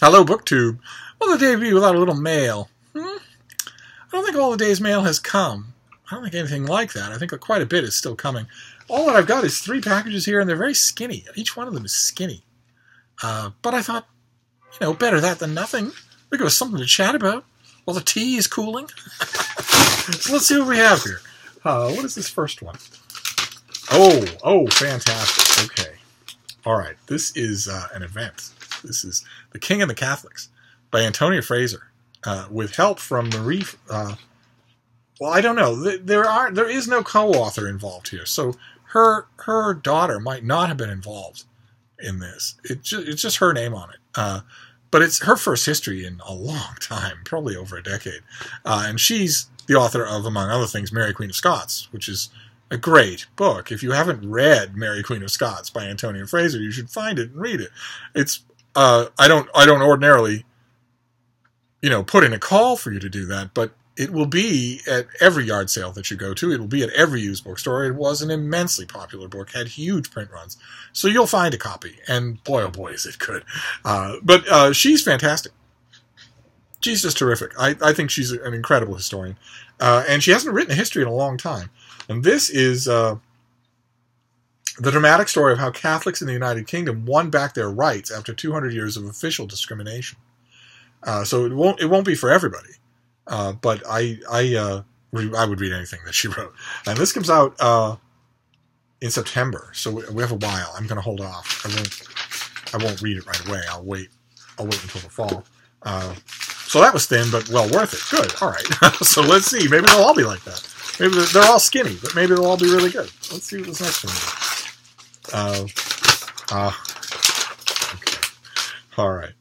Hello, BookTube. Well, the day be without a little mail. I don't think all the day's mail has come. I don't think anything like that. I think quite a bit is still coming. All that I've got is 3 packages here, and they're very skinny. Each one of them is skinny. But I thought, better that than nothing. We give us something to chat about while the tea is cooling. So let's see what we have here. What is this first one? Oh, fantastic. Okay. All right. This is an event. This is The King and the Catholics by Antonia Fraser, with help from Marie. Well, I don't know. There is no co-author involved here, so her daughter might not have been involved in this. It's just her name on it. But it's her first history in a long time, probably over a decade. And she's the author of, among other things, Mary Queen of Scots, which is a great book. If you haven't read Mary Queen of Scots by Antonia Fraser, you should find it and read it. It's I don't ordinarily, put in a call for you to do that, but it will be at every yard sale that you go to. It will be at every used bookstore. It was an immensely popular book, had huge print runs. So you'll find a copy, and boy, oh boy, is it good. But she's fantastic. She's just terrific. I think she's an incredible historian. And she hasn't written a history in a long time. And this is the dramatic story of how Catholics in the United Kingdom won back their rights after 200 years of official discrimination. So it won't be for everybody. But I would read anything that she wrote. And this comes out in September, so we have a while. I'm going to hold off. I won't read it right away. I'll wait until the fall. So that was thin, but well worth it. Good. All right. So let's see. Maybe they'll all be like that. Maybe they're all skinny, but maybe they'll all be really good. Let's see what this next one is. Okay. All right.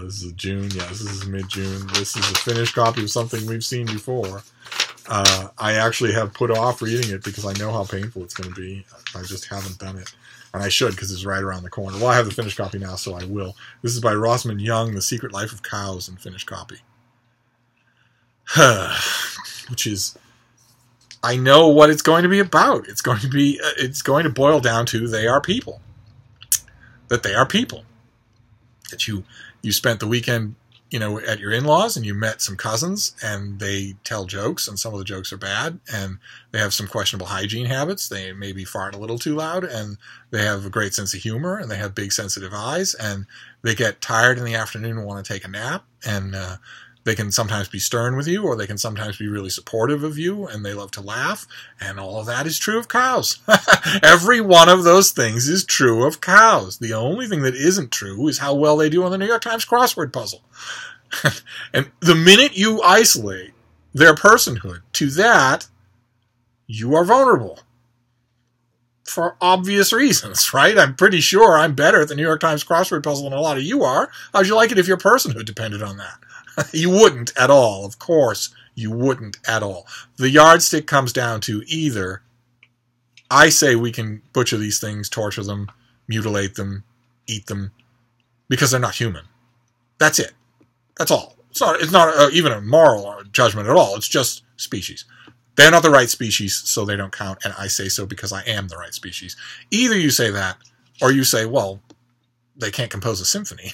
This is June. Yes, this is mid-June. This is a finished copy of something we've seen before. I actually have put off reading it because I know how painful it's going to be. I just haven't done it. And I should, because it's right around the corner. Well, I have the finished copy now, so I will. This is by Rosamund Young, The Secret Life of Cows, in finished copy. Which is... I know what it's going to be about. It's going to boil down to they are people. That they are people. That you spent the weekend, at your in-laws, and you met some cousins, and they tell jokes, and some of the jokes are bad, and they have some questionable hygiene habits. They maybe fart a little too loud, and they have a great sense of humor, and they have big sensitive eyes, and they get tired in the afternoon and want to take a nap, and they can sometimes be stern with you, or they can sometimes be really supportive of you, and they love to laugh, and all of that is true of cows. Every one of those things is true of cows. The only thing that isn't true is how well they do on the New York Times crossword puzzle. And the minute you isolate their personhood to that, you are vulnerable. For obvious reasons, right? I'm pretty sure I'm better at the New York Times crossword puzzle than a lot of you are. How'd you like it if your personhood depended on that? You wouldn't at all. Of course, you wouldn't at all. The yardstick comes down to either I say we can butcher these things, torture them, mutilate them, eat them, because they're not human. That's it. That's all. It's not even a moral judgment at all. It's just species. They're not the right species, so they don't count, and I say so because I am the right species. Either you say that, or you say, well, they can't compose a symphony.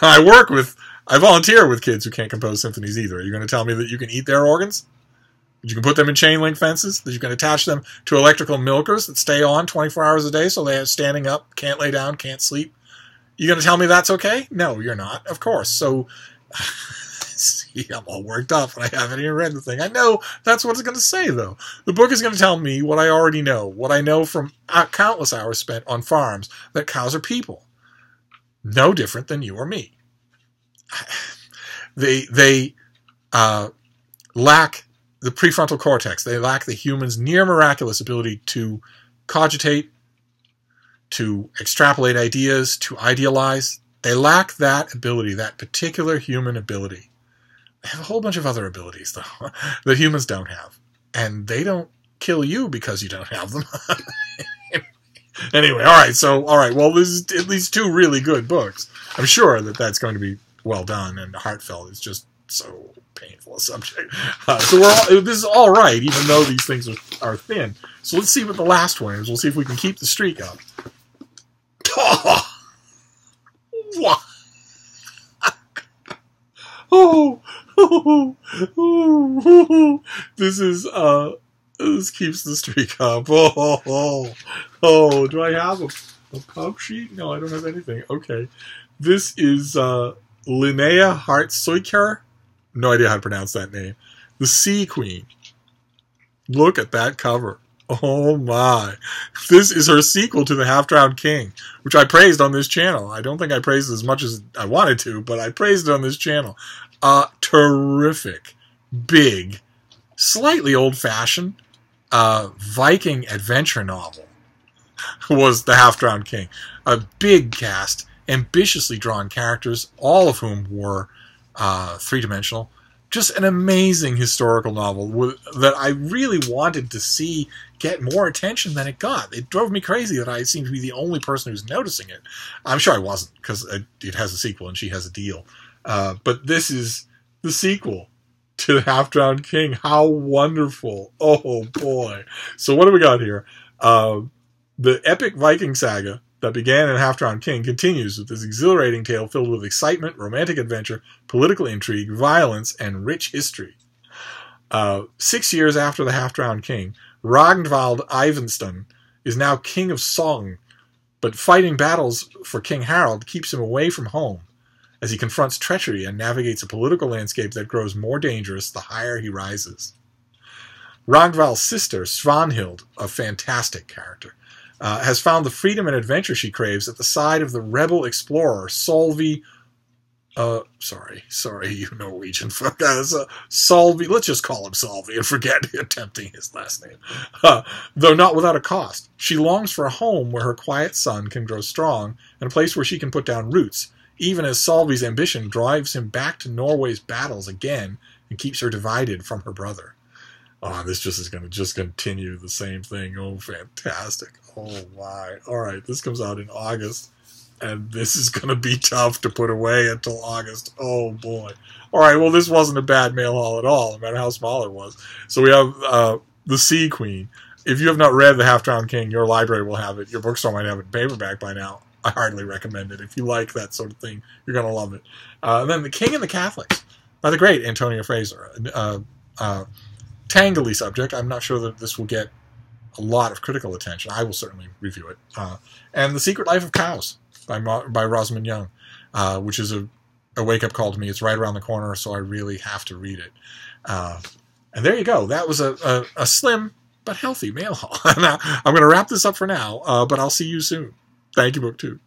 I volunteer with kids who can't compose symphonies either. Are you going to tell me that you can eat their organs? That you can put them in chain link fences? That you can attach them to electrical milkers that stay on 24 hours a day so they are standing up, can't lay down, can't sleep? You going to tell me that's okay? No, you're not, of course. So, see, I'm all worked up and I haven't even read the thing. I know that's what it's going to say, though. The book is going to tell me what I already know, what I know from countless hours spent on farms, that cows are people. No different than you or me. They lack the prefrontal cortex. They lack the human's near miraculous ability to cogitate, to extrapolate ideas, to idealize. They lack that ability, that particular human ability. They have a whole bunch of other abilities, though, that humans don't have. And they don't kill you because you don't have them. Anyway, all right, well, this is at least 2 really good books. I'm sure that that's going to be well done and heartfelt. It's just so painful a subject. So this is all right, even though these things are thin. So let's see what the last one is. We'll see if we can keep the streak up. This is this keeps the streak up. Oh, do I have a pub sheet? No, I don't have anything. Okay. This is Linnea Hartsoiker. No idea how to pronounce that name. The Sea Queen. Look at that cover. Oh my. This is her sequel to The Half-Drowned King, which I praised on this channel. I don't think I praised it as much as I wanted to, but I praised it on this channel. Terrific, big, slightly old-fashioned Viking adventure novel was The Half-Drowned King. A big cast, ambitiously drawn characters, all of whom were three-dimensional. Just an amazing historical novel that I really wanted to see get more attention than it got. It drove me crazy that I seemed to be the only person who's noticing it. I'm sure I wasn't, because it has a sequel and she has a deal. But this is the sequel to The Half-Drowned King. How wonderful. Oh, boy. So what do we got here? The epic Viking saga that began in Half-Drowned King continues with this exhilarating tale filled with excitement, romantic adventure, political intrigue, violence, and rich history. 6 years after The Half-Drowned King, Ragnvald Eyvinsson is now king of Sogn, but fighting battles for King Harald keeps him away from home as he confronts treachery and navigates a political landscape that grows more dangerous the higher he rises. Ragnvald's sister, Svanhild, a fantastic character, has found the freedom and adventure she craves at the side of the rebel explorer, Solvi. Sorry, you Norwegian fuck. Solvi, let's just call him Solvi and forget attempting his last name. Though not without a cost. She longs for a home where her quiet son can grow strong and a place where she can put down roots, even as Solvi's ambition drives him back to Norway's battles again and keeps her divided from her brother. Oh, this just is going to continue the same thing. Oh, fantastic. Oh, my. All right, this comes out in August, and this is going to be tough to put away until August. Oh, boy. All right, well, this wasn't a bad mail haul at all, no matter how small it was. So we have The Sea Queen. If you have not read The Half-Drowned King, your library will have it. Your bookstore might have it in paperback by now. I hardly recommend it. If you like that sort of thing, you're going to love it. And then The King and the Catholics by the great Antonia Fraser. Tangly subject. I'm not sure that this will get a lot of critical attention. I will certainly review it. And The Secret Life of Cows by Rosamund Young, which is a wake-up call to me. It's right around the corner, so I really have to read it. And there you go. That was a slim but healthy mail haul. I'm going to wrap this up for now, but I'll see you soon. Thank you, BookTube.